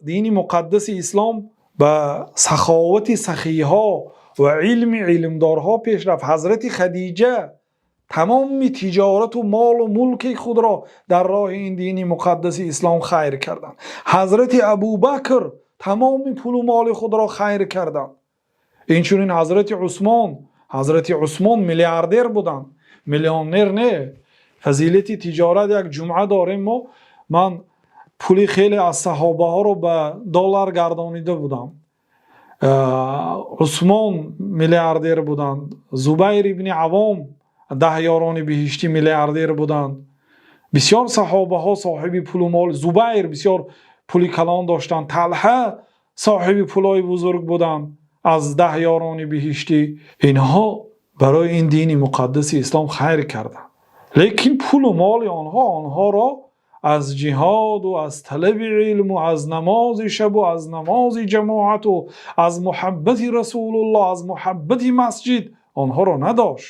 دین مقدس اسلام به سخاوت سخیها و علمدارها پیش رفت. حضرت خدیجه تمام تجارت و مال و ملک خود را در راه این دین مقدس اسلام خیر کردند. حضرت ابوبکر تمام پول و مال خود را خیر کردند. اینچنین حضرت عثمان میلیاردر بودند، میلیونر نه. فضیلت تجارت یک جمعه داریم ما، من پولی خیلی از صحابه ها رو به دلار گردانیده بودم. عثمان میلیاردر بودند، زبیر ابن عوام 10 یاران بهشتی میلیاردر بودند. بسیار صحابه ها صاحب پول و مال، زبیر بسیار پولی کلان داشتند، طلحه صاحب پولای بزرگ بودند از 10 یاران بهشتی. اینها برای این دین مقدس اسلام خیر کردند، لیکن پول و مال آنها را از جهاد و از طلب علم و از نماز شب و از نماز جماعت و از محبت رسول الله، از محبت مسجد آنها را نداشت.